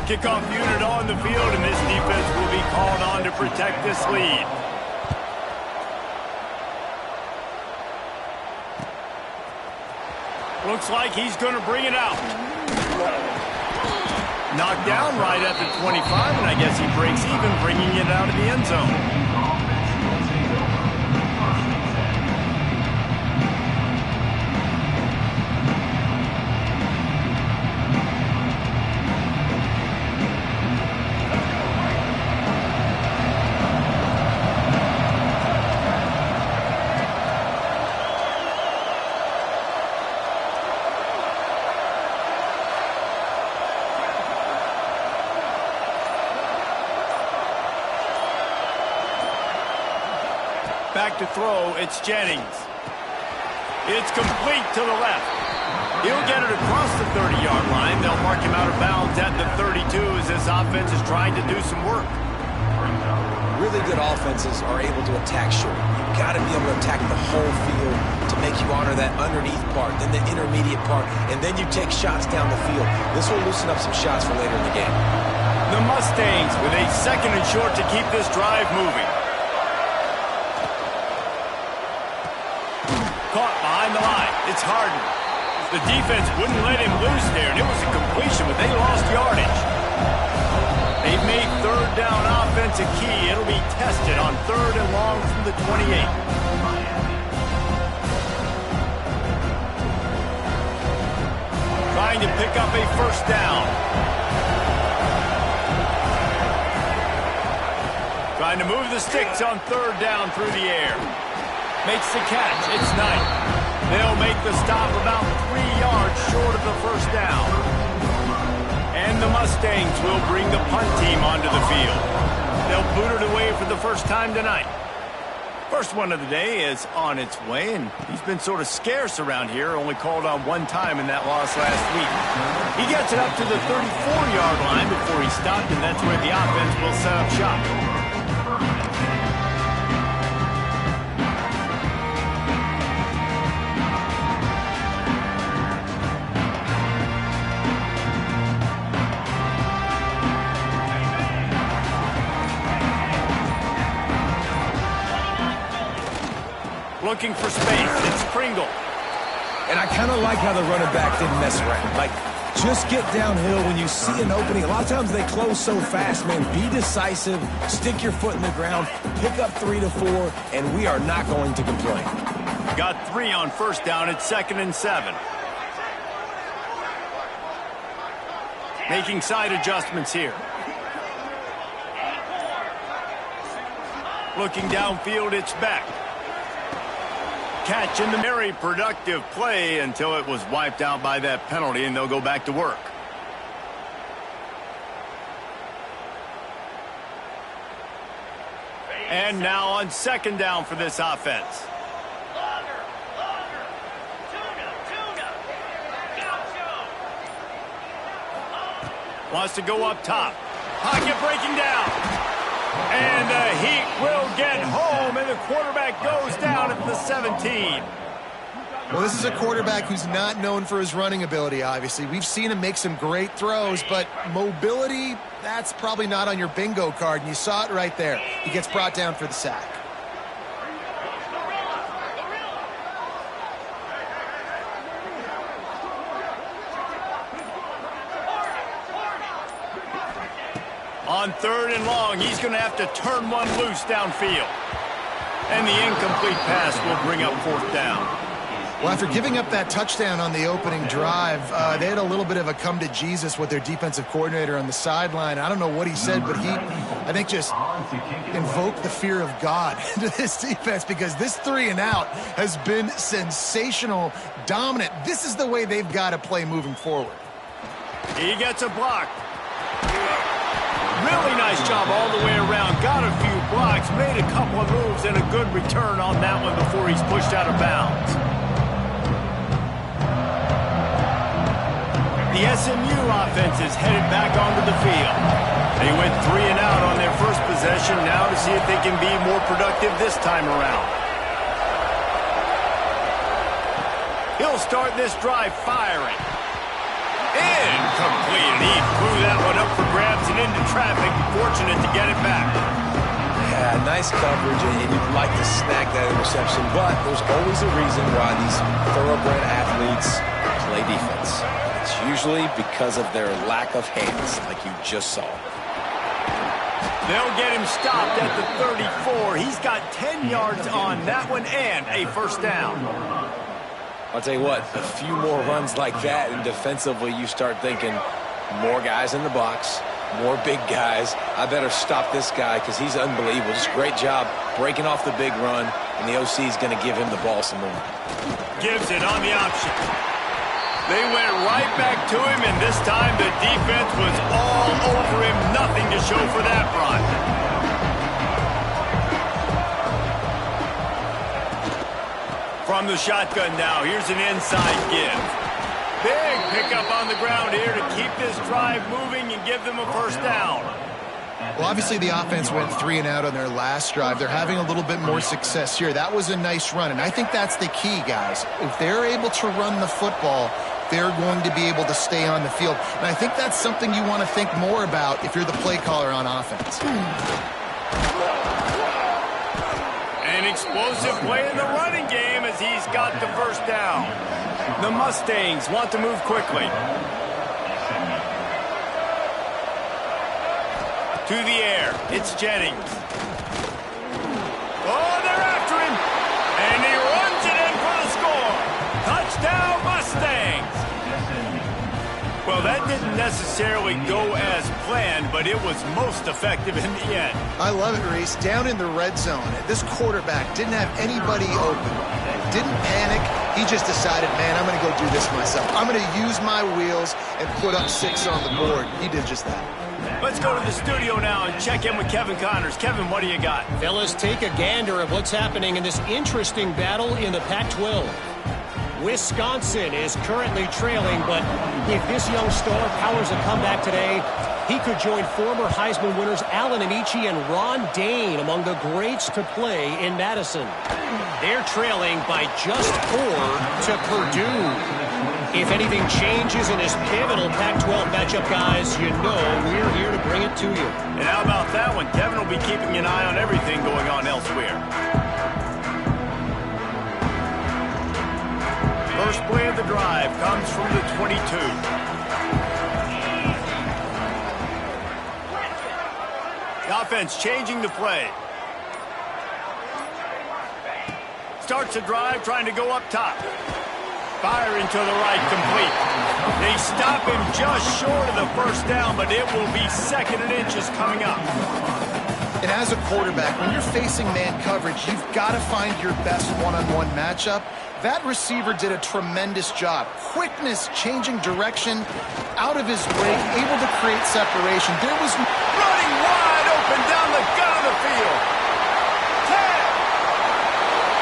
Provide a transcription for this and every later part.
Kickoff unit on the field, and this defense will be called on to protect this lead. Looks like he's going to bring it out. Knocked down right at the 25, and I guess he breaks even, bringing it out of the end zone. Back to throw, it's Jennings. It's complete to the left. He'll get it across the 30-yard line. They'll mark him out of bounds at the 32 as this offense is trying to do some work. Really good offenses are able to attack short. You've got to be able to attack the whole field to make you honor that underneath part, then the intermediate part, and then you take shots down the field. This will loosen up some shots for later in the game. The Mustangs with a 2nd and short to keep this drive moving. Caught behind the line. It's Harden. The defense wouldn't let him loose there, and it was a completion, but they lost yardage. They've made 3rd down offense a key. It'll be tested on 3rd and long from the 28. Trying to pick up a 1st down. Trying to move the sticks on 3rd down through the air. Makes the catch. It's Knight. They'll make the stop about 3 yards short of the 1st down. And the Mustangs will bring the punt team onto the field. They'll boot it away for the first time tonight. First one of the day is on its way, and he's been sort of scarce around here, only called on 1 time in that loss last week. He gets it up to the 34-yard line before he stopped, and that's where the offense will set up shop. Looking for space. It's Pringle. And I kind of like how the running back didn't mess around. Like, just get downhill when you see an opening. A lot of times they close so fast, man. Be decisive. Stick your foot in the ground. Pick up 3 to 4, and we are not going to complain. Got 3 on 1st down. It's 2nd and 7. Making side adjustments here. Looking downfield, it's Beck. Catch in the very productive play until it was wiped out by that penalty, and they'll go back to work. And now on 2nd down for this offense. Wants to go up top. Pocket breaking down. And the Heat will get home, and the quarterback goes down at the 17. Well, this is a quarterback who's not known for his running ability, obviously. We've seen him make some great throws, but mobility, that's probably not on your bingo card, and you saw it right there. He gets brought down for the sack. On 3rd and long, he's going to have to turn one loose downfield. And the incomplete pass will bring up 4th down. Well, after giving up that touchdown on the opening drive, they had a little bit of a come to Jesus with their defensive coordinator on the sideline. I don't know what he said, but he, I think, just invoked the fear of God into this defense, because this 3 and out has been sensational, dominant. This is the way they've got to play moving forward. He gets a block. Really nice job all the way around. Got a few blocks, made a couple of moves, and a good return on that one before he's pushed out of bounds. The SMU offense is headed back onto the field. They went 3 and out on their first possession, now to see if they can be more productive this time around. He'll start this drive firing. Incomplete, and he threw that one up for grabs and into traffic. Fortunate to get it back. Yeah, nice coverage, and you'd like to snag that interception, but there's always a reason why these thoroughbred athletes play defense. It's usually because of their lack of hands, like you just saw. They'll get him stopped at the 34. He's got 10 yards on that one and a first down. I'll tell you what, a few more runs like that, and defensively you start thinking more guys in the box, more big guys. I better stop this guy because he's unbelievable. Just great job breaking off the big run, and the OC is going to give him the ball some more. Gives it on the option. They went right back to him, and this time the defense was all over him. Nothing to show for that run. From the shotgun now, here's an inside give. Big pickup on the ground here to keep this drive moving and give them a first down. Well, obviously the offense went 3 and out on their last drive. They're having a little bit more success here. That was a nice run, and I think that's the key, guys. If they're able to run the football, they're going to be able to stay on the field. And I think that's something you want to think more about if you're the play caller on offense. An explosive play in the running game as he's got the first down. The Mustangs want to move quickly. To the air, it's Jennings. Oh, they're after him. And he runs it in for the score. Touchdown, Mustangs. Well, that didn't necessarily go as planned, but it was most effective in the end. I love it, Reese. Down in the red zone, this quarterback didn't have anybody open. Didn't panic. He just decided, man, I'm going to go do this myself. I'm going to use my wheels and put up 6 on the board. He did just that. Let's go to the studio now and check in with Kevin Connors. Kevin, what do you got? Fellas, take a gander of what's happening in this interesting battle in the Pac-12. Wisconsin is currently trailing, but if this young star powers a comeback today, he could join former Heisman winners Allen Amici and Ron Dane among the greats to play in Madison. They're trailing by just 4 to Purdue. If anything changes in this pivotal Pac-12 matchup, guys, you know we're here to bring it to you. And how about that one? Kevin will be keeping an eye on everything going on elsewhere. First play of the drive comes from the 22. The offense changing the play. Starts a drive trying to go up top. Firing to the right, complete. They stop him just short of the first down, but it will be 2nd and inches coming up. And as a quarterback, when you're facing man coverage, you've got to find your best one-on-one matchup. That receiver did a tremendous job. Quickness, changing direction, out of his break, able to create separation. There was running wide open down the gut of the field. 10.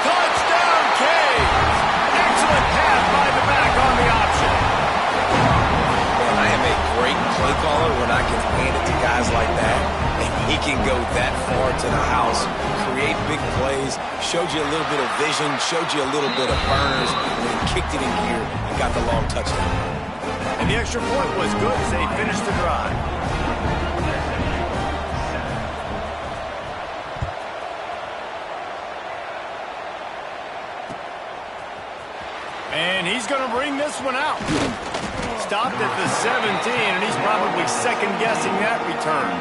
Touchdown, Cage. Excellent pass by the back on the option. Man, I am a great play caller when I can hand it to guys like that. And he can go that far to the house, create big plays, showed you a little bit of vision, showed you a little bit of burners, and then kicked it in gear and got the long touchdown. And the extra point was good as they finished the drive. And he's going to bring this one out. Stopped at the 17, and he's probably second-guessing that return.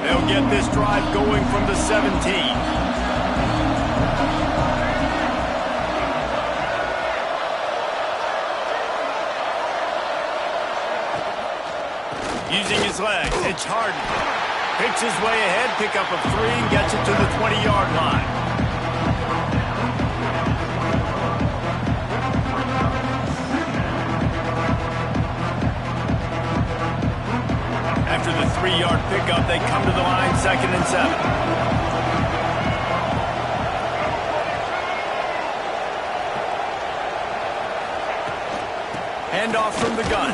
They'll get this drive going from the 17. Using his legs, it's Harden. Picks his way ahead, pick up a 3, and gets it to the 20-yard line. After the 3-yard pickup, they come to the line, 2nd and 7. Handoff from the gun.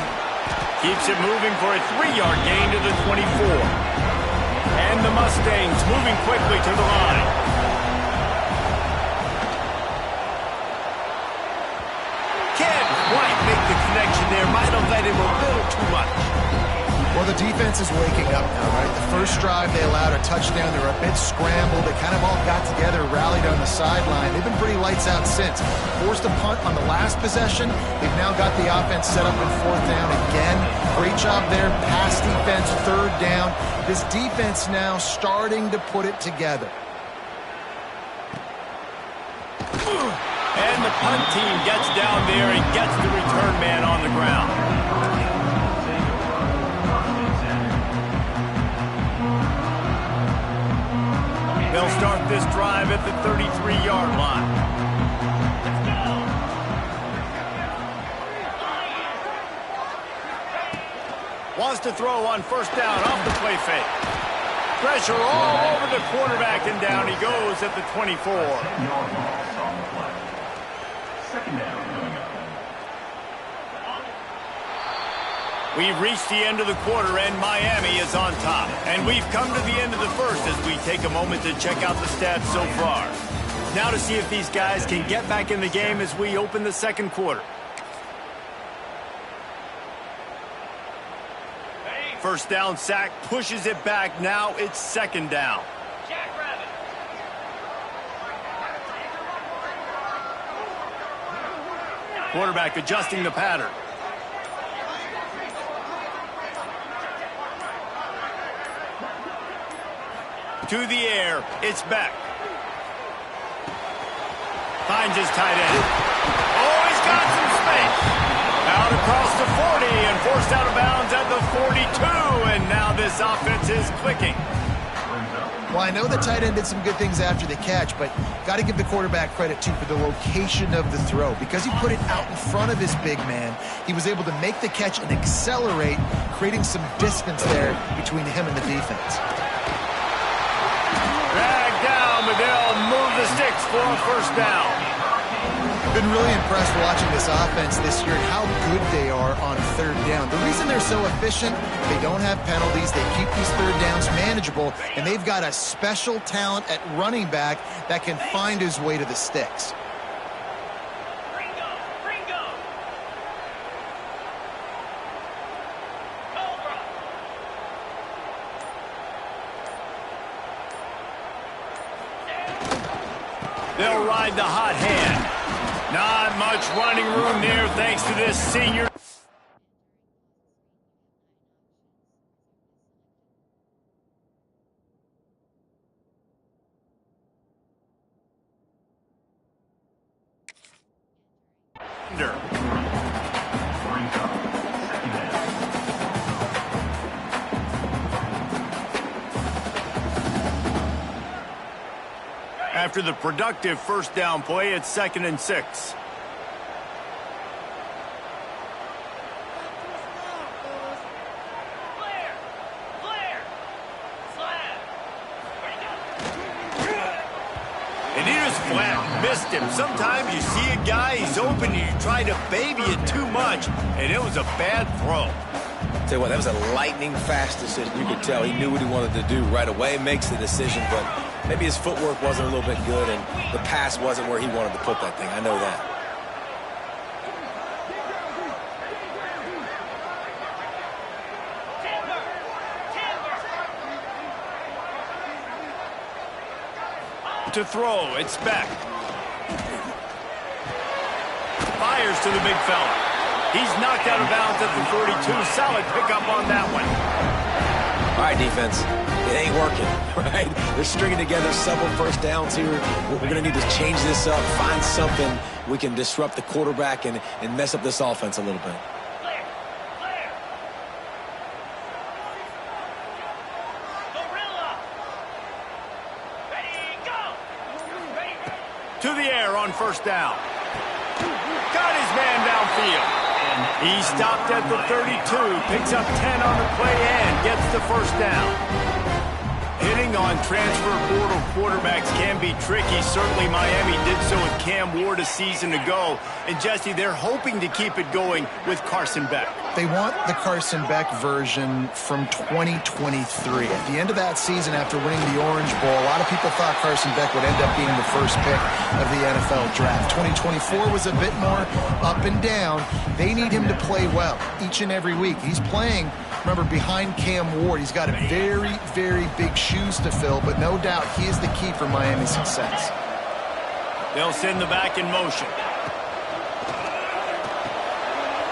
Keeps it moving for a 3-yard gain to the 24. And the Mustangs moving quickly to the line. there might have let him a little too much. Well, the defense is waking up now, right? The first drive, they allowed a touchdown. They were a bit scrambled. They kind of all got together, rallied on the sideline. They've been pretty lights out since. Forced a punt on the last possession. They've now got the offense set up in fourth down again. Great job there. Pass defense, third down. This defense now starting to put it together. And the punt team gets down there and gets the return man on the ground. They'll start this drive at the 33-yard line. Wants to throw on first down off the play fake. Pressure all over the quarterback, and down he goes at the 24. We've reached the end of the quarter, and Miami is on top. And we've come to the end of the first as we take a moment to check out the stats so far. Now to see if these guys can get back in the game as we open the second quarter. First down sack, pushes it back. Now it's second down. Quarterback adjusting the pattern. To the air, it's back. Finds his tight end. Oh, he's got some space. Out across the 40 and forced out of bounds at the 42. And now this offense is clicking. Well, I know the tight end did some good things after the catch, but got to give the quarterback credit, too, for the location of the throw. Because he put it out in front of his big man, he was able to make the catch and accelerate, creating some distance there between him and the defense. Drag down, but they'll move the sticks for a first down. I've been really impressed watching this offense this year and how good they are on third down. The reason they're so efficient, they don't have penalties, they keep these third downs manageable, and they've got a special talent at running back that can find his way to the sticks. They'll ride the hot hand. Not much running room there thanks to this senior. After the productive first down play, it's 2nd and 6. And he just flat missed him. Sometimes you see a guy, he's open, and you try to baby it too much, and it was a bad throw. Tell you what, that was a lightning-fast decision. You could tell he knew what he wanted to do right away, makes the decision, but maybe his footwork wasn't a little bit good, and the pass wasn't where he wanted to put that thing. I know that. To throw, it's back. Fires to the big fella. He's knocked out of bounds at the 42. Solid pickup on that one. All right, defense. It ain't working, right? They're stringing together several first downs here. We're going to need to change this up, find something we can disrupt the quarterback and mess up this offense a little bit. To the air on first down. Got his man downfield. He stopped at the 32, picks up 10 on the play and gets the first down. Hitting on transfer portal quarterbacks can be tricky. Certainly Miami did so with Cam Ward a season ago. And Jesse, they're hoping to keep it going with Carson Beck. They want the Carson Beck version from 2023. At the end of that season, after winning the Orange Bowl, a lot of people thought Carson Beck would end up being the first pick of the NFL draft. 2024 was a bit more up and down. They need him to play well each and every week. He's playing, remember, behind Cam Ward. He's got a very, very big shoes to fill, but no doubt he is the key for Miami's success. They'll send the back in motion.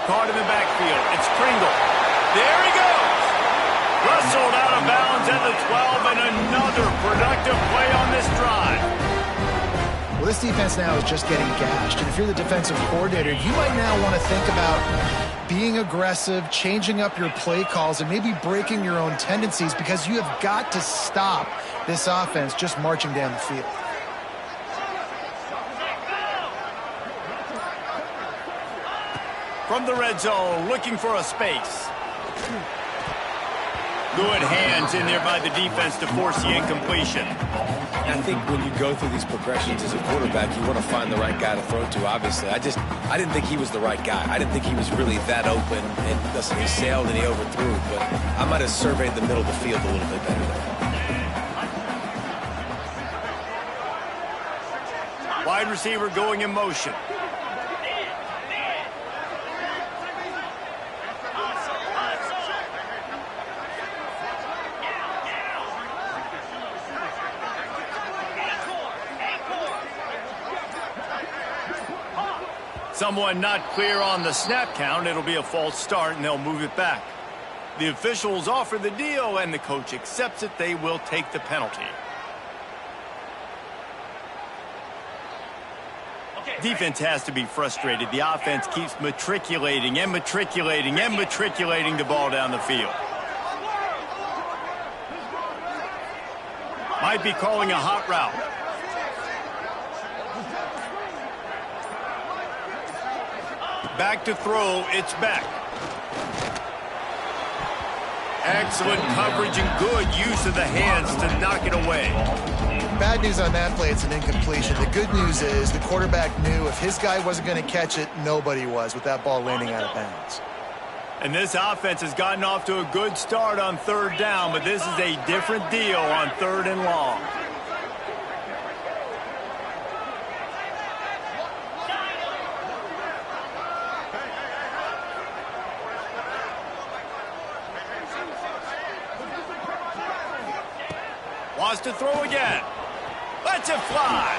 Caught in the backfield. It's Kringle. There he goes. Rustled out of bounds at the 12, and another productive play on this drive. Well, this defense now is just getting gashed, and if you're the defensive coordinator, you might now want to think about being aggressive, changing up your play calls, and maybe breaking your own tendencies, because you have got to stop this offense just marching down the field. From the red zone, looking for a space. Good hands in there by the defense to force the incompletion. I think when you go through these progressions as a quarterback, you want to find the right guy to throw to, obviously. I didn't think he was the right guy. I didn't think he was really that open. And listen, he sailed and he overthrew, but I might have surveyed the middle of the field a little bit better there. Wide receiver going in motion. Someone not clear on the snap count. It'll be a false start, and they'll move it back. The officials offer the deal, and the coach accepts it. They will take the penalty. Defense has to be frustrated. The offense keeps matriculating and matriculating and matriculating the ball down the field. Might be calling a hot route. Back to throw, it's Beck. Excellent coverage and good use of the hands to knock it away. Bad news on that play, it's an incompletion. The good news is the quarterback knew if his guy wasn't going to catch it, nobody was with that ball landing out of bounds. And this offense has gotten off to a good start on third down, but this is a different deal on third and long. Wants to throw again. Lets it fly.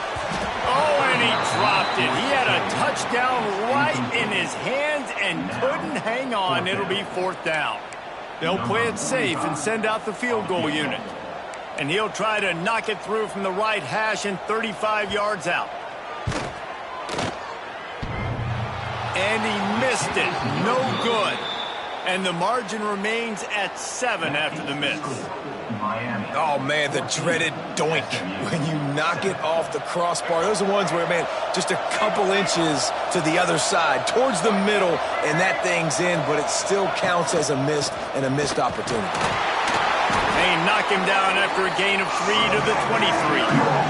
Oh, and he dropped it. He had a touchdown right in his hands and couldn't hang on. It'll be fourth down. They'll play it safe and send out the field goal unit. And he'll try to knock it through from the right hash and 35 yards out. And he missed it. No good. And the margin remains at 7 after the miss. Oh, man, the dreaded doink when you knock it off the crossbar. Those are ones where, man, just a couple inches to the other side, towards the middle, and that thing's in, but it still counts as a miss and a missed opportunity. They knock him down after a gain of 3 to the 23.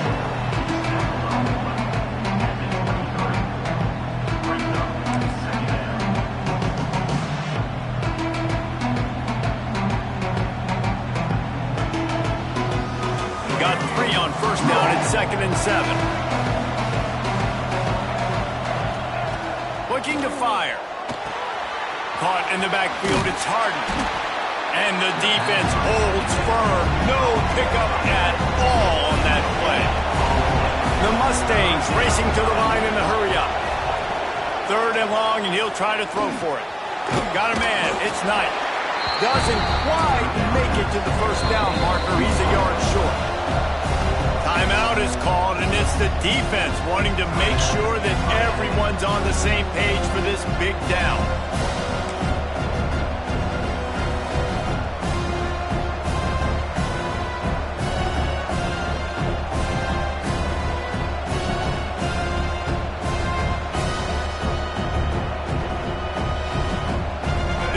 Got 3 on first down at 2nd and 7. Looking to fire. Caught in the backfield, it's Harden. And the defense holds firm. No pickup at all on that play. The Mustangs racing to the line in the hurry up. 3rd and long, and he'll try to throw for it. Got a man, it's Knight. Doesn't quite make it to the first down marker. He's a yard short. Timeout is called, and it's the defense wanting to make sure that everyone's on the same page for this big down.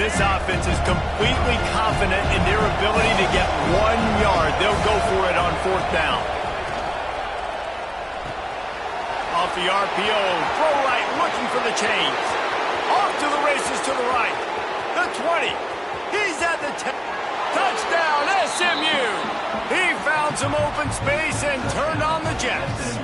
This offense is completely confident in their ability to get 1 yard. They'll go for it on 4th down. Off the RPO, throw right, looking for the chains. Off to the races to the right. The The 20. He's at the 10. Touchdown, SMU. He found some open space and turned on the Jets.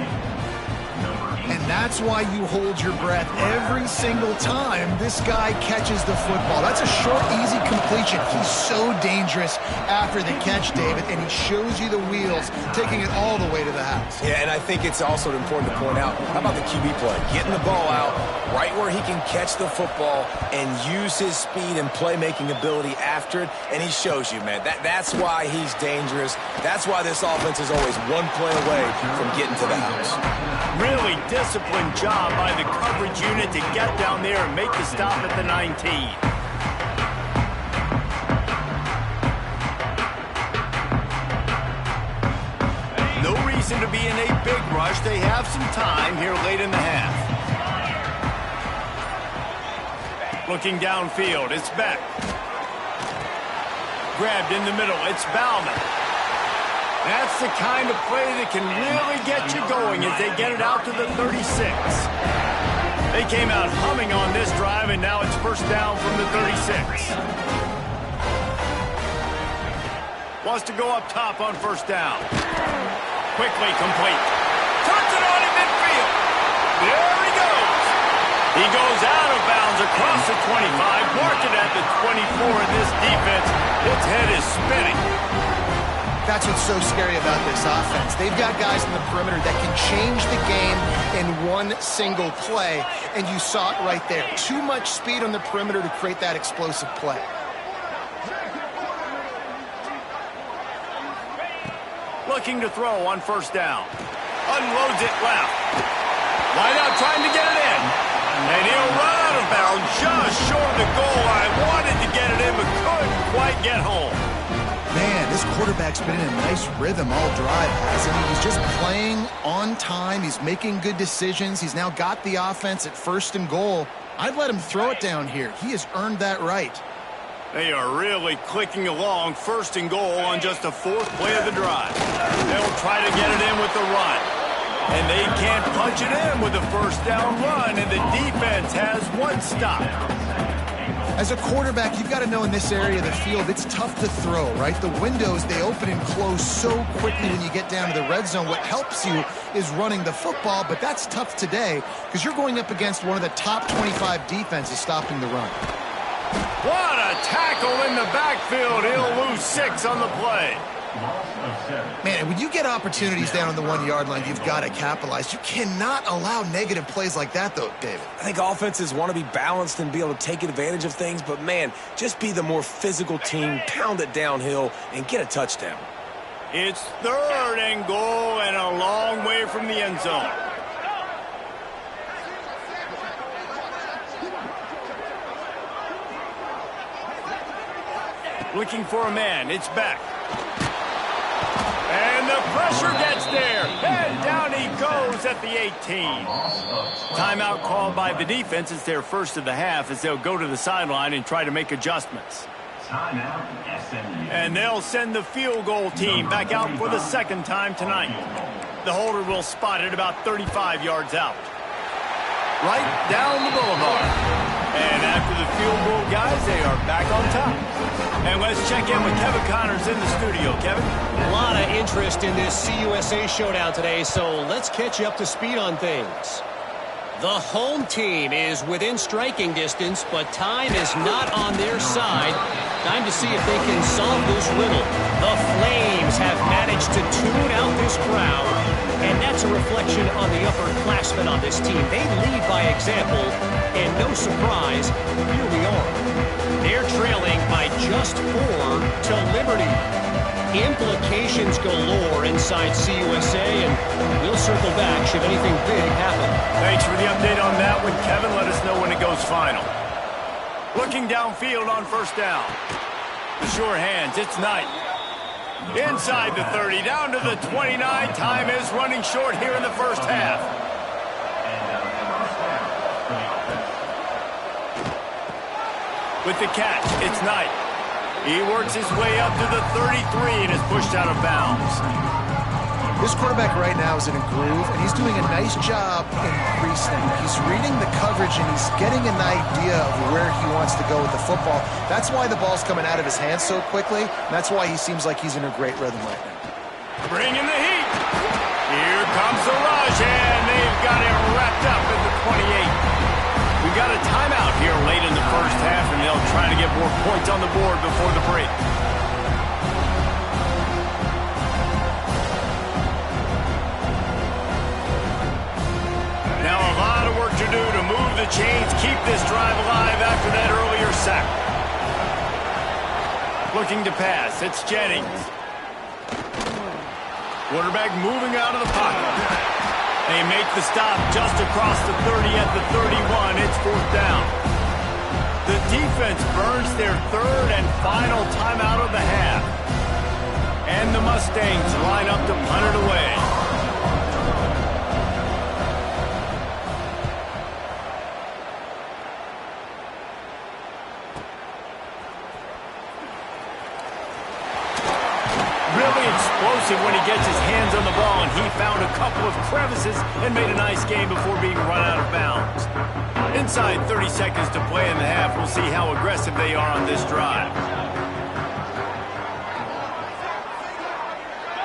And that's why you hold your breath every single time this guy catches the football. That's a short, easy completion. He's so dangerous after the catch, David, and he shows you the wheels, taking it all the way to the house. Yeah, and I think it's also important to point out, how about the QB play? Getting the ball out right where he can catch the football and use his speed and playmaking ability after it, and he shows you, man. That's why he's dangerous. That's why this offense is always one play away from getting to the house. Really disciplined job by the coverage unit to get down there and make the stop at the 19. No reason to be in a big rush. They have some time here late in the half. Looking downfield, it's Beck. Grabbed in the middle, it's Bauman. That's the kind of play that can really get you going as they get it out to the 36. They came out humming on this drive, and now it's first down from the 36. Wants to go up top on first down. Quickly complete. Turns it on in midfield. There he goes. He goes out of bounds across the 25, marked it at the 24 in this defense. Its head is spinning. That's what's so scary about this offense. They've got guys in the perimeter that can change the game in one single play, and you saw it right there. Too much speed on the perimeter to create that explosive play. Looking to throw on first down. Unloads it left. Wide out trying to get it in. And he'll run out of bounds just short of the goal line. Wanted to get it in, but couldn't quite get home. Man, this quarterback's been in a nice rhythm all drive, hasn't he? He's just playing on time. He's making good decisions. He's now got the offense at first and goal. I'd let him throw it down here. He has earned that right. They are really clicking along, first and goal on just the fourth play of the drive. They'll try to get it in with the run. And they can't punch it in with a first down run, and the defense has one stop. As a quarterback, you've got to know in this area of the field, it's tough to throw, right? The windows, they open and close so quickly when you get down to the red zone. What helps you is running the football, but that's tough today because you're going up against one of the top 25 defenses stopping the run. What a tackle in the backfield. He'll lose 6 on the play. Man, when you get opportunities down on the 1 yard line, you've got to capitalize. You cannot allow negative plays like that, though, David. I think offenses want to be balanced and be able to take advantage of things, but, man, just be the more physical team, pound it downhill, and get a touchdown. It's third and goal and a long way from the end zone. Looking for a man. It's back. And the pressure gets there. And down he goes at the 18. Timeout called by the defense. It's their first of the half as they'll go to the sideline and try to make adjustments. And they'll send the field goal team back out for the second time tonight. The holder will spot it about 35 yards out. Right down the boulevard. And after the field goal, guys, they are back on top. And let's check in with Kevin Connors in the studio. Kevin? A lot of interest in this CUSA showdown today, so let's catch you up to speed on things. The home team is within striking distance, but time is not on their side. Time to see if they can solve this riddle. The Flames have managed to tune out this crowd, and that's a reflection on the upperclassmen on this team. They lead by example, and no surprise, here we are. They're trailing by just 4 to Liberty. Implications galore inside CUSA, and we'll circle back should anything big happen. Thanks for the update on that one, Kevin. Let us know when it goes final. Looking downfield on first down. The sure hands, it's Knight. Inside the 30, down to the 29. Time is running short here in the first half. With the catch, it's Knight. He works his way up to the 33 and is pushed out of bounds. This quarterback right now is in a groove, and he's doing a nice job in pre-snap. He's reading the coverage, and he's getting an idea of where he wants to go with the football. That's why the ball's coming out of his hands so quickly, and that's why he seems like he's in a great rhythm right now. Bringing the heat. Here comes the rush, and they've got him wrapped up at the 28. We got a timeout here late in the first half, and they'll try to get more points on the board before the break. Now a lot of work to do to move the chains, keep this drive alive after that earlier sack. Looking to pass, it's Jennings. Quarterback moving out of the pocket. They make the stop just across the 30 at the 31. It's 4th down. The defense burns their 3rd and final timeout of the half. And the Mustangs line up to punt it away. Explosive when he gets his hands on the ball, and he found a couple of crevices and made a nice game before being run out of bounds. Inside 30 seconds to play in the half. We'll see how aggressive they are on this drive.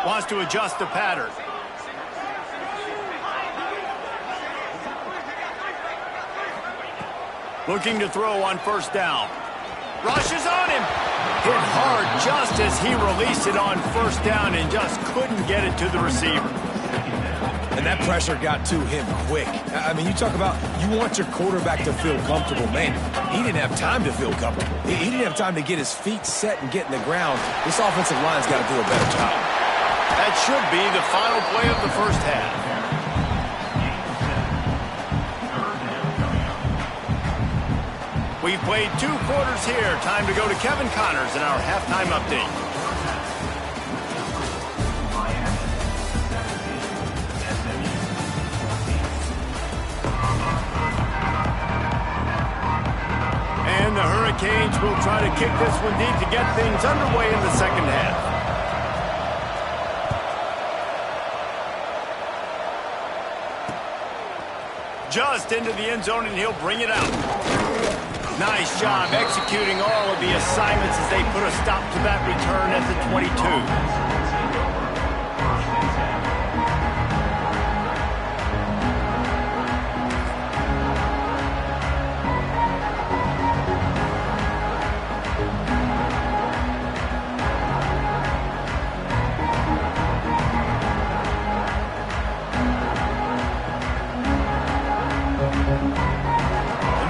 Wants to adjust the pattern. Looking to throw on 1st down. Rushes on him. Hit hard just as he released it on 1st down and just couldn't get it to the receiver. And that pressure got to him quick. I mean, you talk about you want your quarterback to feel comfortable. Man, he didn't have time to feel comfortable. He didn't have time to get his feet set and get in the ground. This offensive line's got to do a better job. That should be the final play of the first half. We've played 2 quarters here. Time to go to Kevin Connors in our halftime update. And the Hurricanes will try to kick this one deep to get things underway in the second half. Just into the end zone, and he'll bring it out. Nice job executing all of the assignments as they put a stop to that return at the 22.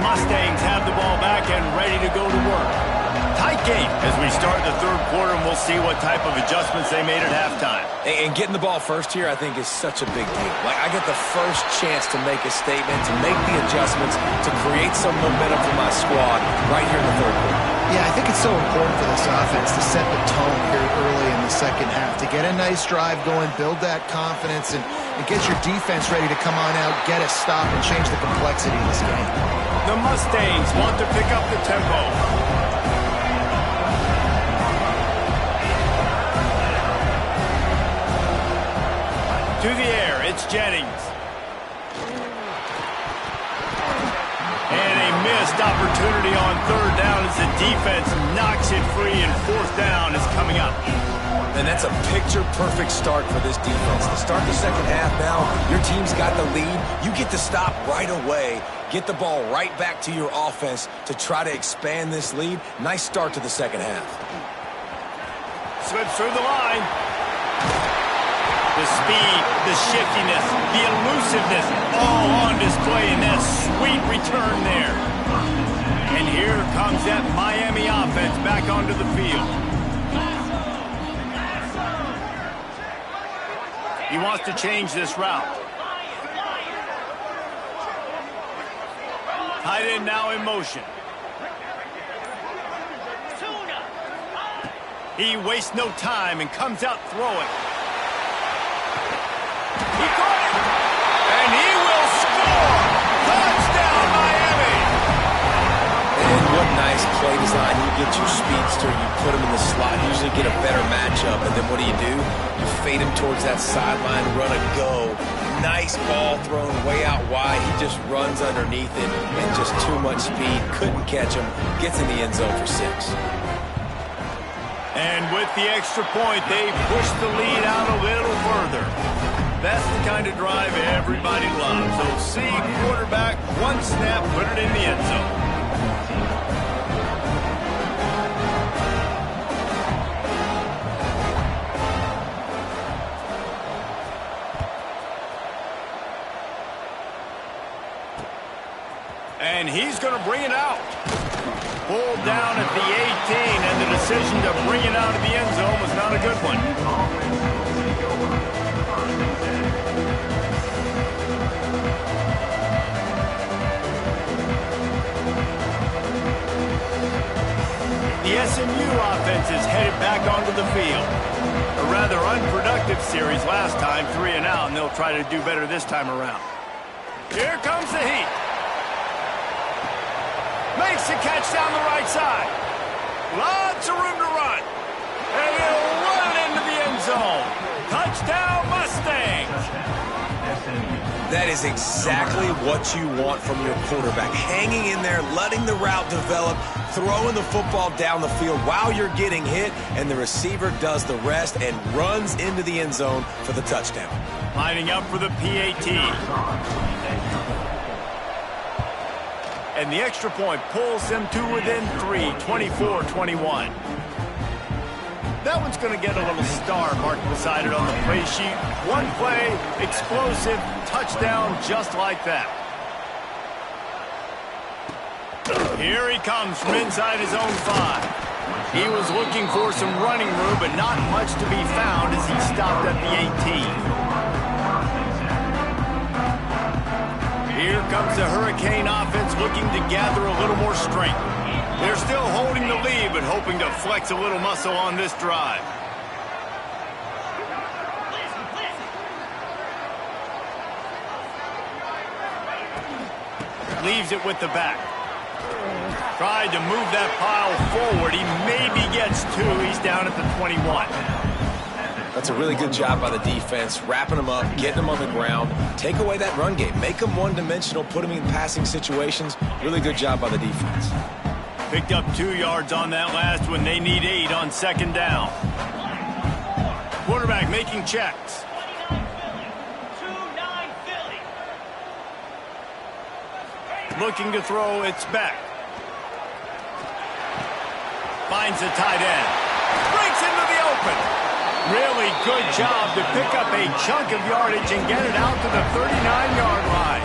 Mustangs have the ball back and ready to go to work. Tight game as we start the 3rd quarter, and we'll see what type of adjustments they made at halftime. And getting the ball first here, I think, is such a big deal. Like, I get the first chance to make a statement, to make the adjustments, to create some momentum for my squad right here in the 3rd quarter. Yeah, I think it's so important for this offense to set the tone here early in the second half, to get a nice drive going, build that confidence, and get your defense ready to come on out, get a stop, and change the complexity of this game. The Mustangs want to pick up the tempo. To the air, it's Jennings. And a missed opportunity on 3rd down as the defense knocks it free, and 4th down is coming up. And that's a picture-perfect start for this defense. To start the second half now, your team's got the lead. You get to stop right away, get the ball right back to your offense to try to expand this lead. Nice start to the second half. Slips through the line. The speed, the shiftiness, the elusiveness, all on display in that sweet return there. And here comes that Miami offense back onto the field. He wants to change this route. Tight end now in motion. He wastes no time and comes out throwing. He caught it! And he will score! Touchdown, Miami! And what nice nice play design. You get your speedster, you put him in the slot, usually get a better matchup, and then what do? You fade him towards that sideline, run a go. Nice ball thrown way out wide. He just runs underneath it, and just too much speed. Couldn't catch him. Gets in the end zone for 6. And with the extra point, they push the lead out a little further. That's the kind of drive everybody loves. So see quarterback, one snap, put it in the end zone. And he's going to bring it out. Pulled down at the 18, and the decision to bring it out of the end zone was not a good one. The SMU offense is headed back onto the field. A rather unproductive series last time, 3 and out, and they'll try to do better this time around. Here comes the heat. Makes the catch down the right side. Lots of room to run. And he'll run into the end zone. Touchdown, Mustangs. That is exactly what you want from your quarterback. Hanging in there, letting the route develop, throwing the football down the field while you're getting hit, and the receiver does the rest and runs into the end zone for the touchdown. Lining up for the PAT. And the extra point pulls them to within 3, 24-21. That one's going to get a little star marked beside it on the play sheet. One play, explosive, touchdown just like that. Here he comes from inside his own 5. He was looking for some running room, but not much to be found as he stopped at the 18. Here comes the Hurricane offense looking to gather a little more strength. They're still holding the lead, but hoping to flex a little muscle on this drive. Leaves it with the back. Tried to move that pile forward. He maybe gets 2. He's down at the 21. That's a really good job by the defense, wrapping them up, getting them on the ground. Take away that run game. Make them one-dimensional, put them in passing situations. Really good job by the defense. Picked up 2 yards on that last one. They need 8 on second down. Quarterback making checks. Looking to throw, it's back. Finds a tight end. Breaks into the open. Really good job to pick up a chunk of yardage and get it out to the 39-yard line.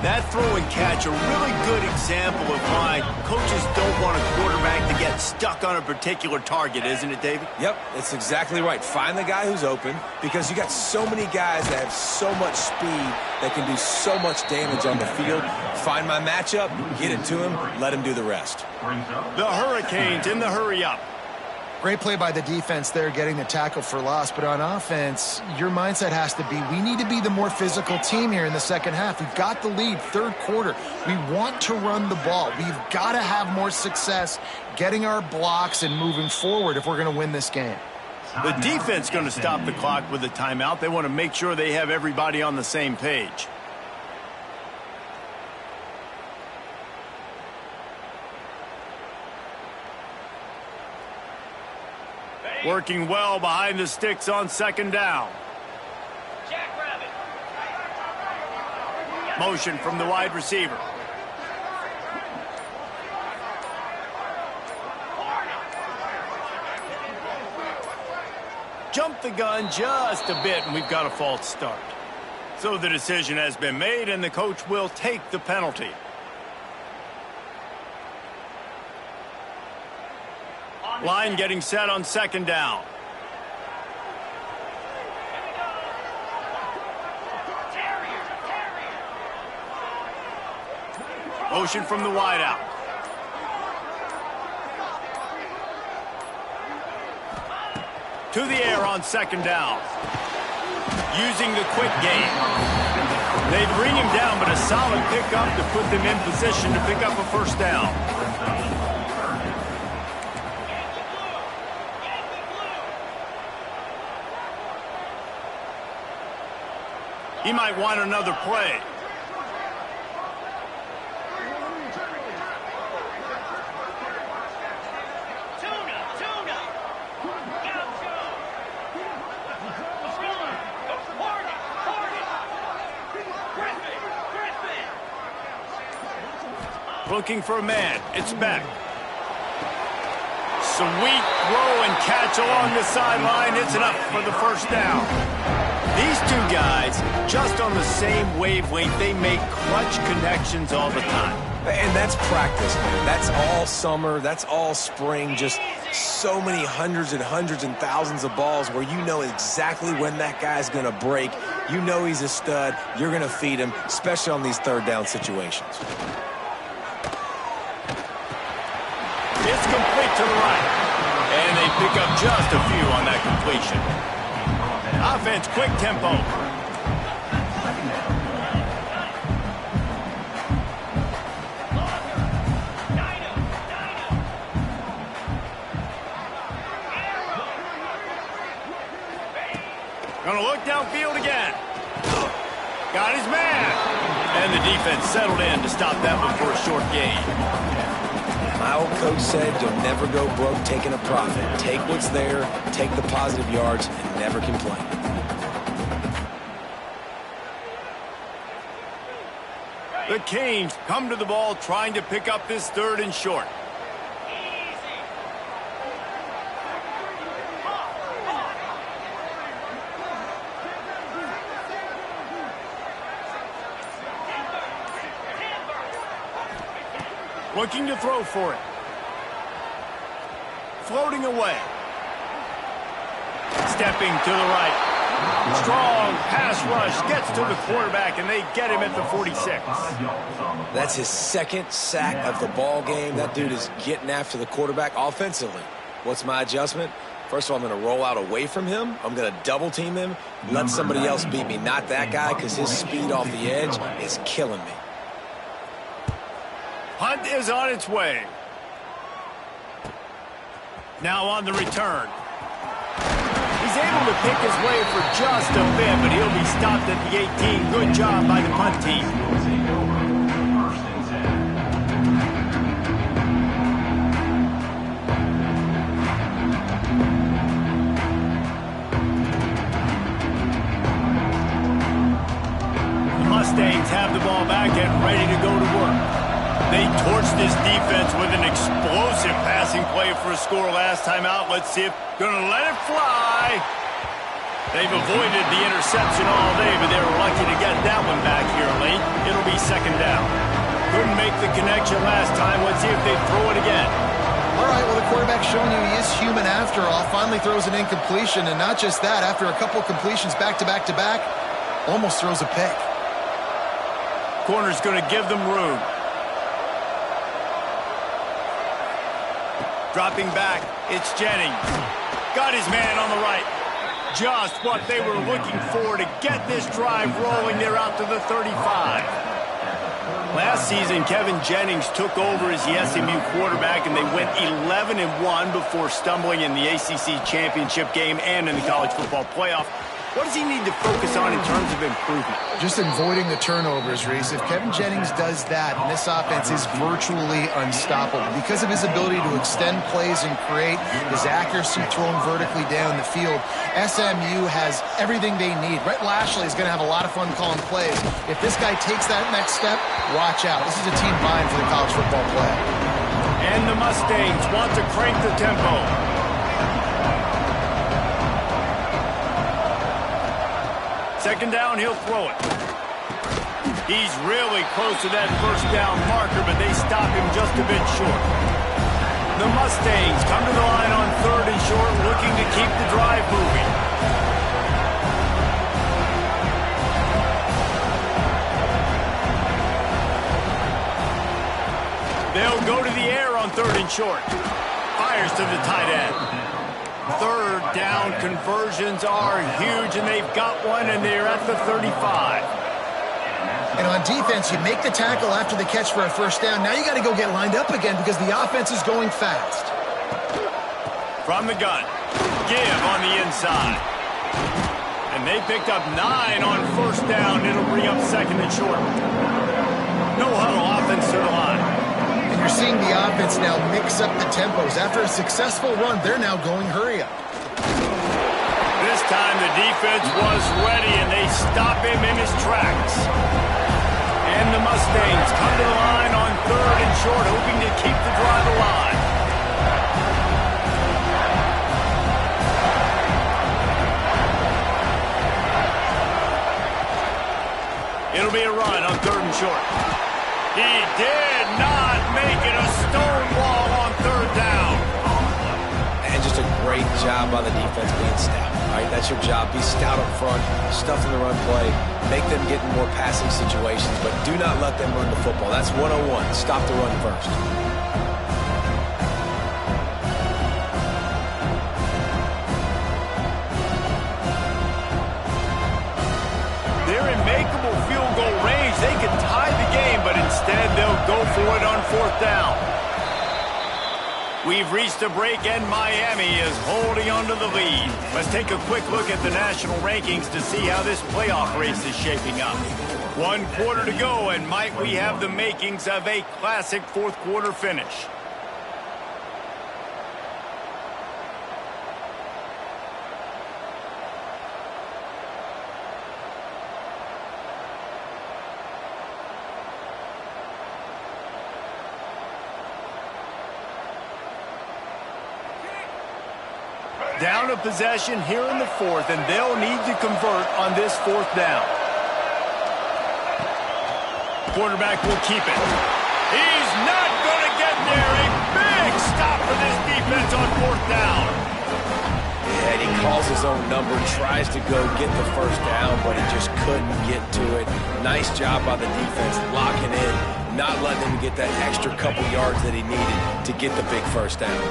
That throw and catch, a really good example of why coaches don't want a quarterback to get stuck on a particular target, isn't it, David? Yep, it's exactly right. Find the guy who's open, because you got so many guys that have so much speed that can do so much damage on the field. Find my matchup, get it to him, let him do the rest. The Hurricanes in the hurry-up. Great play by the defense there, getting the tackle for loss. But on offense, your mindset has to be, we need to be the more physical team here in the second half. We've got the lead, third quarter. We want to run the ball. We've got to have more success getting our blocks and moving forward if we're going to win this game. The defense going to stop the clock with a timeout. They want to make sure they have everybody on the same page. Working well behind the sticks on second down. Motion from the wide receiver. Jumped the gun just a bit, and we've got a false start. So the decision has been made, and the coach will take the penalty. Line getting set on second down. Motion from the wideout. To the air on second down. Using the quick game. They bring him down, but a solid pickup to put them in position to pick up a first down. He might want another play. Looking for a man. It's back. Sweet throw and catch along the sideline. It's enough for the first down. These two guys, just on the same wavelength, they make clutch connections all the time. And that's practice, man. That's all summer. That's all spring. Just so many hundreds and thousands of balls where you know exactly when that guy's going to break. You know he's a stud. You're going to feed him, especially on these third down situations. It's complete to the right. And they pick up just a few on that completion. Offense, quick tempo. Gonna look downfield again. Got his man. And the defense settled in to stop that one for a short gain. My old coach said you'll never go broke taking a profit. Take what's there, take the positive yards, and never complain. The Canes come to the ball trying to pick up this 3rd and short. Looking to throw for it. Floating away. Stepping to the right. Strong pass rush gets to the quarterback, and they get him at the 46. That's his 2nd sack of the ball game. That dude is getting after the quarterback offensively. What's my adjustment? First of all, I'm going to roll out away from him. I'm going to double team him. Let somebody else beat me, not that guy, because his speed off the edge is killing me. Hunt is on its way. Now on the return. He's able to pick his way for just a bit, but he'll be stopped at the 18. Good job by the punt team. The Mustangs have the ball back and ready to go to work. They torched this defense with an explosive passing play for a score last time out. Let's see if they're going to let it fly. They've avoided the interception all day, but they were lucky to get that one back here late. It'll be 2nd down. Couldn't make the connection last time. Let's see if they throw it again. All right, well, the quarterback's showing you he is human after all. Finally throws an incompletion, and not just that, after a couple completions back-to-back-to-back, almost throws a pick. Corner's going to give them room. Dropping back, it's Jennings. Got his man on the right. Just what they were looking for to get this drive rolling. They're out to the 35. Last season, Kevin Jennings took over as the SMU quarterback, and they went 11-1 before stumbling in the ACC championship game and in the college football playoff. What does he need to focus on in terms of improvement? Just avoiding the turnovers, Reese. If Kevin Jennings does that, and this offense is virtually unstoppable because of his ability to extend plays and create, his accuracy throwing vertically down the field, SMU has everything they need. Rhett Lashley is going to have a lot of fun calling plays. If this guy takes that next step, watch out. This is a team vying for the college football play. And the Mustangs want to crank the tempo. Second down, he'll throw it. He's really close to that 1st down marker, but they stop him just a bit short. The Mustangs come to the line on 3rd and short, looking to keep the drive moving. They'll go to the air on 3rd and short. Fires to the tight end. 3rd down conversions are huge, and they've got one, and they're at the 35. And on defense, you make the tackle after the catch for a 1st down. Now you got to go get lined up again because the offense is going fast. From the gun, give on the inside. And they picked up 9 on first down. It'll bring up second and short. No huddle offense to the line. And you're seeing the offense now mix up the tempos. After a successful run, they're now going hurry up. This time the defense was ready, and they stop him in his tracks. And the Mustangs come to the line on third and short, hoping to keep the drive alive. It'll be a run on third and short. He did not make it a stone wall on third down. And just a great job by the defense being stout. All right, that's your job. Be stout up front, stuff in the run play, make them get in more passing situations, but do not let them run the football. That's 101. Stop the run first. They're in makeable field goal range. They can tie the game, but instead they'll go for it on fourth down. We've reached a break, and Miami is holding on to the lead. Let's take a quick look at the national rankings to see how this playoff race is shaping up. 1 quarter to go, and might we have the makings of a classic fourth quarter finish. Down a possession here in the fourth, and they'll need to convert on this fourth down. Quarterback will keep it. He's not going to get there. A big stop for this defense on fourth down. Yeah, and he calls his own number, tries to go get the first down, but he just couldn't get to it. Nice job by the defense locking in, not letting him get that extra couple yards that he needed to get the big first down.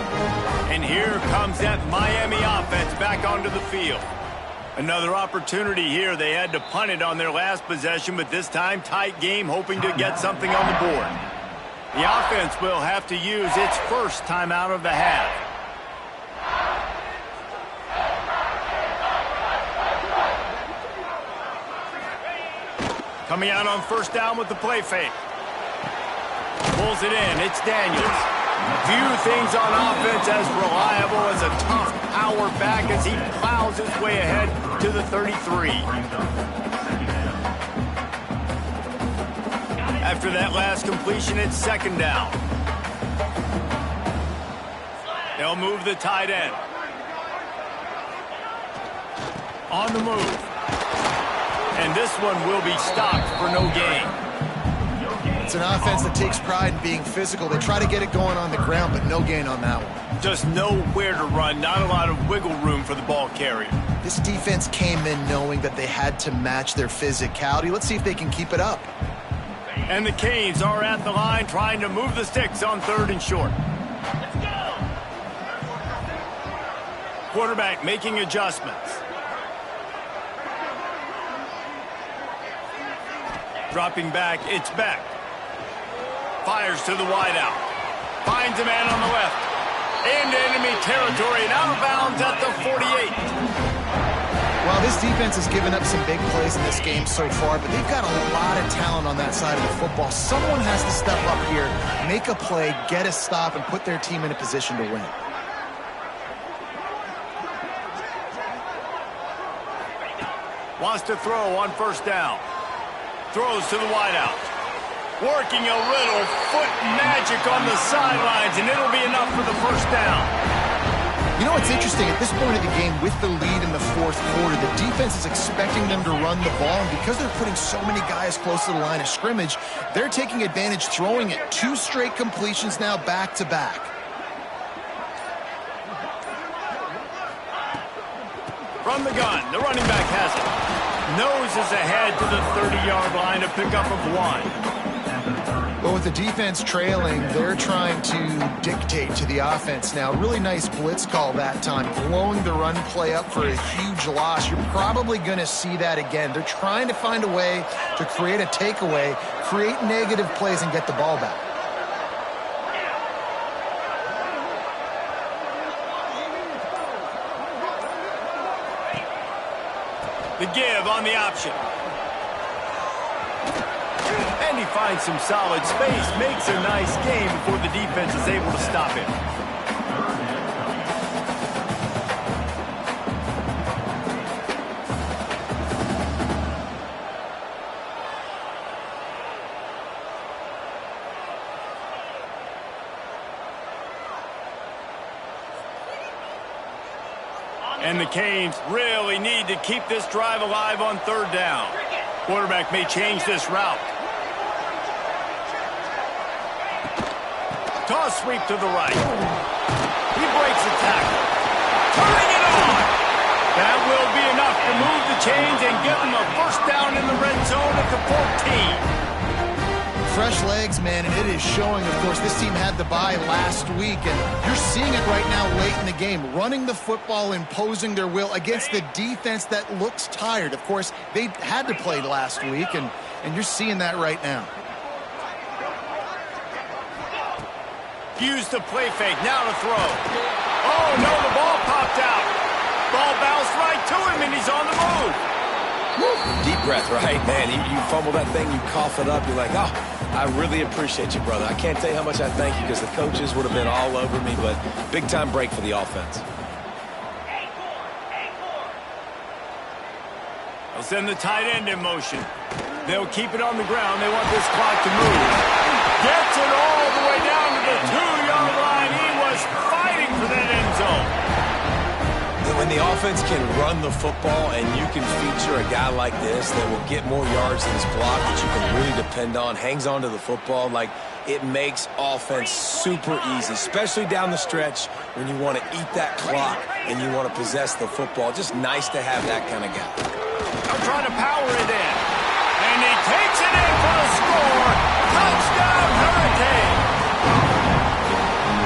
And here comes that Miami offense back onto the field. Another opportunity here. They had to punt it on their last possession, but this time tight game, hoping to get something on the board. The offense will have to use its first timeout of the half. Coming out on first down with the play fake. Pulls it in. It's Daniels. Few things on offense as reliable as a tough power back as he plows his way ahead to the 33. After that last completion, it's second down. They'll move the tight end. On the move. And this one will be stopped for no gain. It's an offense that takes pride in being physical. They try to get it going on the ground, but no gain on that one. Just nowhere to run, not a lot of wiggle room for the ball carrier. This defense came in knowing that they had to match their physicality. Let's see if they can keep it up. And the Canes are at the line trying to move the sticks on third and short. Let's go! Quarterback making adjustments. Dropping back, it's Beck. Fires to the wideout. Finds a man on the left. Into enemy territory and out of bounds at the 48. Well, this defense has given up some big plays in this game so far, but they've got a lot of talent on that side of the football. Someone has to step up here, make a play, get a stop, and put their team in a position to win. Wants to throw on first down. Throws to the wideout. Working a little foot magic on the sidelines, and it'll be enough for the first down. You know what's interesting? At this point of the game, with the lead in the fourth quarter, the defense is expecting them to run the ball, and because they're putting so many guys close to the line of scrimmage, they're taking advantage, throwing it. 2 straight completions now back-to-back. From the gun, the running back has it. Noses ahead to the 30-yard line, a pickup of 1. Well, with the defense trailing, they're trying to dictate to the offense now. Really nice blitz call that time, blowing the run play up for a huge loss. You're probably going to see that again. They're trying to find a way to create a takeaway, create negative plays, and get the ball back. The give on the option. And he finds some solid space, makes a nice game before the defense is able to stop him. And the Canes really need to keep this drive alive on third down. Quarterback may change this route. Toss sweep to the right. He breaks the tackle. Turning it on. That will be enough to move the chains and give them a first down in the red zone at the 14. Fresh legs, man, and it is showing, of course. This team had the bye last week, and you're seeing it right now late in the game. Running the football, imposing their will against the defense that looks tired. Of course, they had to play last week, and you're seeing that right now. Use the play fake, now to throw. Oh, no, the ball popped out. Ball bounced right to him, and he's on the move. Deep breath, right? Man, you fumble that thing, you cough it up, you're like, oh, I really appreciate you, brother. I can't tell you how much I thank you because the coaches would have been all over me, but big-time break for the offense. They'll send the tight end in motion. They'll keep it on the ground. They want this clock to move. Gets it all the way down to the 2-yard line. He was fighting for that end zone. When the offense can run the football and you can feature a guy like this that will get more yards than his block that you can really depend on, hangs on to the football, like it makes offense super easy, especially down the stretch when you want to eat that clock and you want to possess the football. Just nice to have that kind of guy. They're trying to power it in. And he takes it in for a score. Touchdown, Hurricane.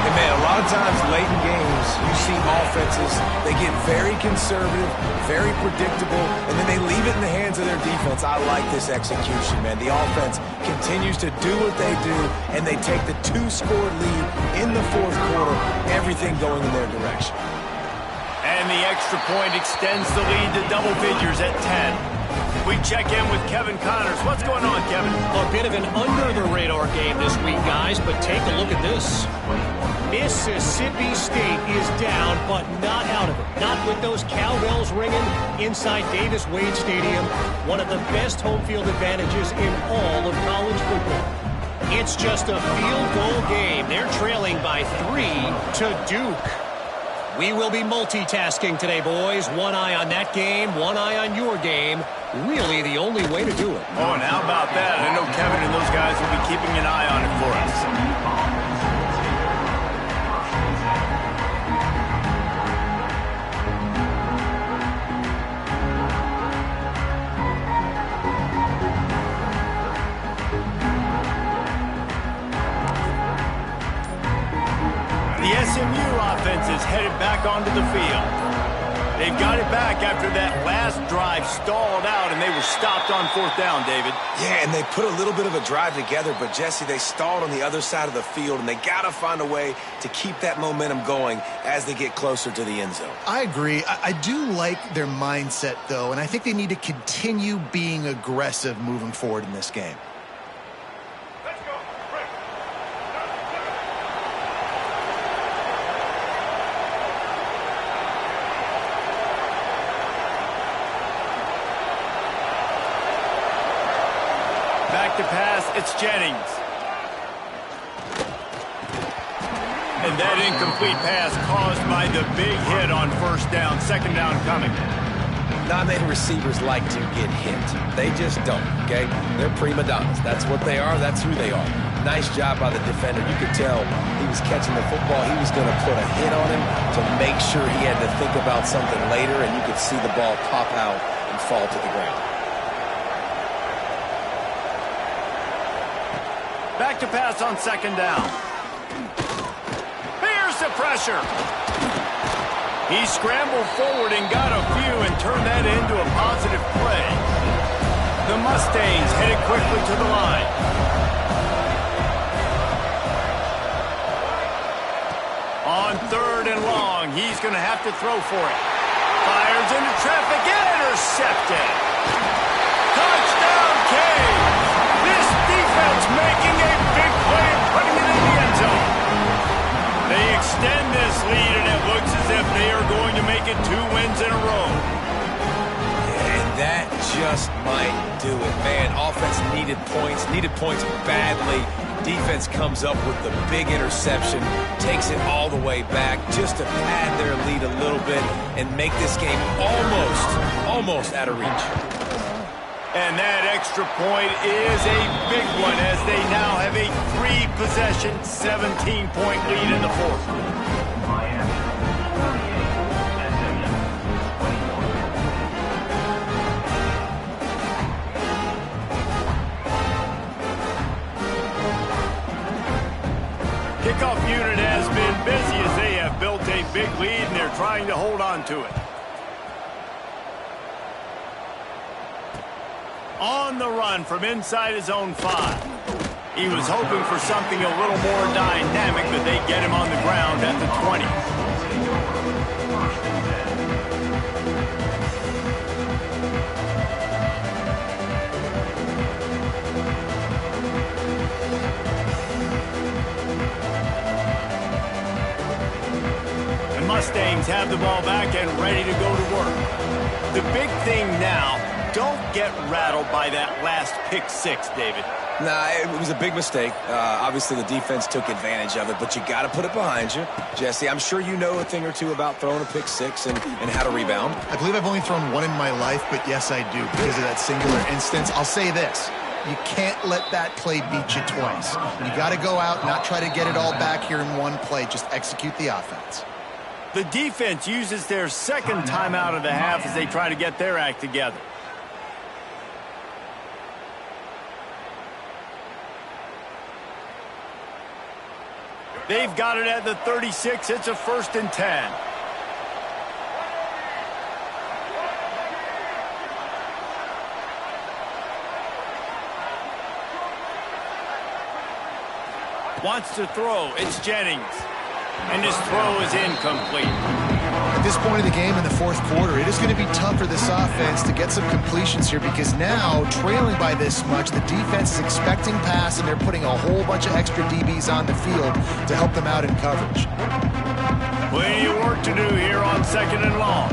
And man, a lot of times late in games, you see offenses, they get very conservative, very predictable, and then they leave it in the hands of their defense. I like this execution, man. The offense continues to do what they do, and they take the 2-score lead in the fourth quarter, everything going in their direction. And the extra point extends the lead to double figures at 10. We check in with Kevin Connors. What's going on, Kevin? A bit of an under-the-radar game this week, guys, but take a look at this. Mississippi State is down, but not out of it. Not with those cowbells ringing inside Davis-Wade Stadium, one of the best home field advantages in all of college football. It's just a field goal game. They're trailing by 3 to Duke. We will be multitasking today, boys. One eye on that game, one eye on your game. Really the only way to do it. Oh, and how about that? I know Kevin and those guys will be keeping an eye on it for us. The SMU offense is headed back onto the field. They've got it back after that last drive stalled out, and they were stopped on fourth down, David. Yeah, and they put a little bit of a drive together, but, Jesse, they stalled on the other side of the field, and they got to find a way to keep that momentum going as they get closer to the end zone. I agree. I do like their mindset, though, and I think they need to continue being aggressive moving forward in this game. Back to pass, it's Jennings. And that incomplete pass caused by the big hit on first down. Second down coming. Not many receivers like to get hit. They just don't, okay? They're prima donnas. That's what they are. That's who they are. Nice job by the defender. You could tell he was catching the football. He was going to put a hit on him to make sure he had to think about something later, and you could see the ball pop out and fall to the ground. Back to pass on second down. Here's the pressure. He scrambled forward and got a few and turned that into a positive play. The Mustangs headed quickly to the line. On third and long, he's going to have to throw for it. Fires runs into traffic, intercepted. Touchdown, Canes. This defense making a big play and putting it in the end zone. They extend this lead, and it looks as if they are going to make it 2 wins in a row. And that just might do it, man. Offense needed points badly. Defense comes up with the big interception, takes it all the way back just to pad their lead a little bit and make this game almost out of reach. And that extra point is a big one as they now have a 3-possession, 17-point lead in the fourth. Kickoff unit has been busy as they have built a big lead and they're trying to hold on to it. On the run from inside his own 5. He was hoping for something a little more dynamic, but they get him on the ground at the 20. And Mustangs have the ball back and ready to go to work. The big thing now, don't get rattled by that last pick 6, David. Nah, it was a big mistake. Obviously, the defense took advantage of it, but you got to put it behind you. Jesse, I'm sure you know a thing or two about throwing a pick 6 and how to rebound. I believe I've only thrown 1 in my life, but yes, I do because of that singular instance. I'll say this. You can't let that play beat you twice. You got to go out, not try to get it all back here in one play. Just execute the offense. The defense uses their second timeout of the half as they try to get their act together. They've got it at the 36. It's a 1st and 10. Wants to throw. It's Jennings. And his throw is incomplete. At this point of the game in the fourth quarter, it is going to be tough for this offense to get some completions here because now, trailing by this much, the defense is expecting pass and they're putting a whole bunch of extra DBs on the field to help them out in coverage. Plenty of work to do here on 2nd and long.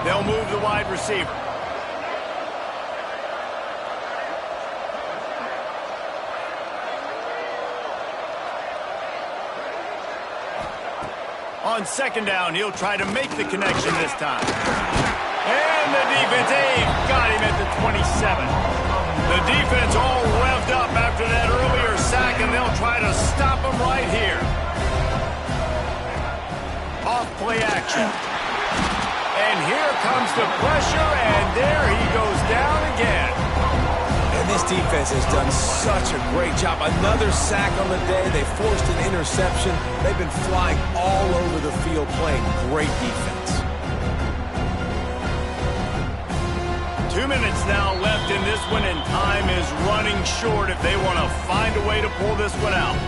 They'll move the wide receiver. On 2nd down, he'll try to make the connection this time. And the defense, got him at the 27. The defense all revved up after that earlier sack, and they'll try to stop him right here. Off play action. And here comes the pressure, and there he goes down again. And this defense has done such a great job. Another sack on the day. They forced an interception. They've been flying all over the field playing great defense. 2 minutes now left in this one, and time is running short if they want to find a way to pull this one out.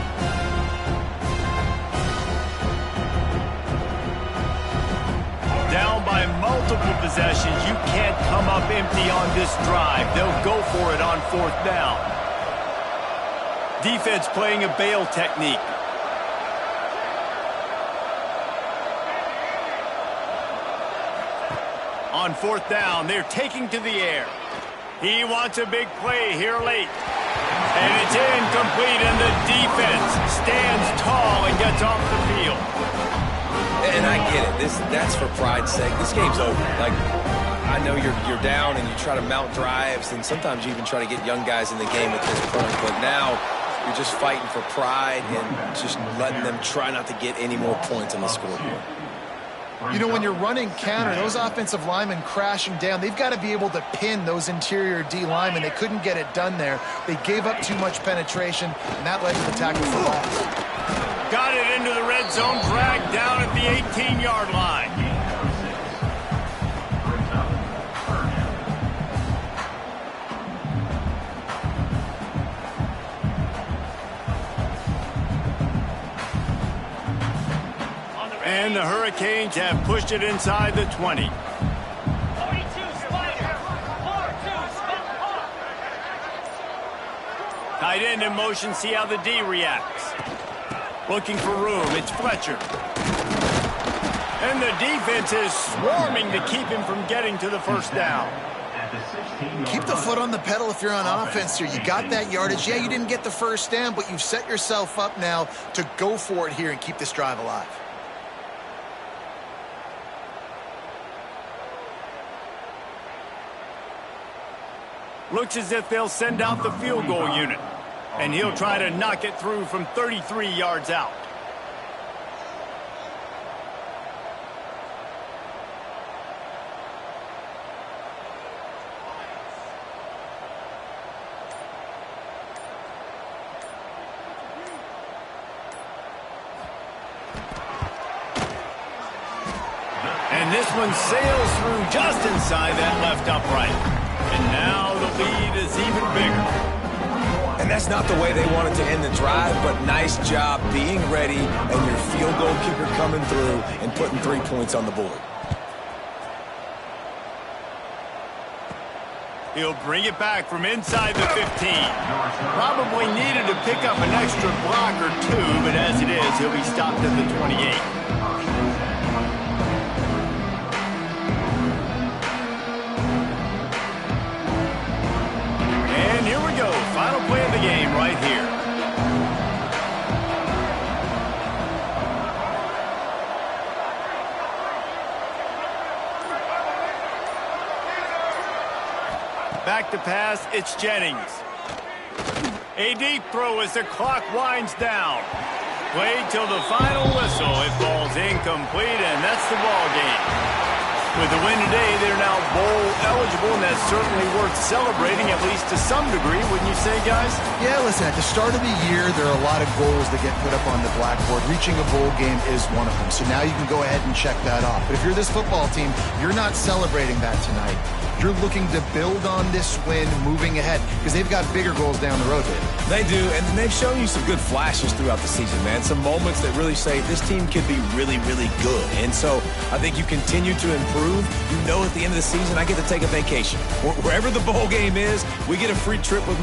Down by multiple possessions, you can't come up empty on this drive. They'll go for it on 4th down. Defense playing a bail technique. On 4th down, they're taking to the air. He wants a big play here late. And it's incomplete, and the defense stands tall and gets off the field. And I get it. That's for pride's sake. This game's over. Like, I know you're down and you try to mount drives, and sometimes you even try to get young guys in the game at this point. But now you're just fighting for pride and just letting them try not to get any more points on the scoreboard. You know, when you're running counter, those offensive linemen crashing down, they've got to be able to pin those interior D linemen. They couldn't get it done there. They gave up too much penetration, and that led to the tackle for loss. Got it into the red zone, dragged down at the 18-yard line. And And the Hurricanes have pushed it inside the 20. Tight end in motion, see how the D reacts. Looking for room, it's Fletcher. And the defense is swarming to keep him from getting to the first down. Keep the foot on the pedal if you're on offense here. You got that yardage. Yeah, you didn't get the first down, but you've set yourself up now to go for it here and keep this drive alive. Looks as if they'll send out the field goal unit. And he'll try to knock it through from 33 yards out. And this one sails through just inside that left upright. And now the lead is even bigger. And that's not the way they wanted to end the drive, but nice job being ready and your field goal kicker coming through and putting 3 points on the board. He'll bring it back from inside the 15. Probably needed to pick up an extra block or two, but as it is, he'll be stopped at the 28. Final play of the game right here. Back to pass, it's Jennings. A deep throw as the clock winds down. Played till the final whistle. It falls incomplete, and that's the ball game. With the win today, they're now bowl eligible, and that's certainly worth celebrating, at least to some degree, wouldn't you say, guys? Yeah, listen, at the start of the year, there are a lot of goals that get put up on the blackboard. Reaching a bowl game is one of them. So now you can go ahead and check that off. But if you're this football team, you're not celebrating that tonight. You're looking to build on this win moving ahead because they've got bigger goals down the road, David. They do, and they've shown you some good flashes throughout the season, man. Some moments that really say this team could be really, really good. And so I think you continue to improve. You know at the end of the season, I get to take a vacation. Wherever the bowl game is, we get a free trip with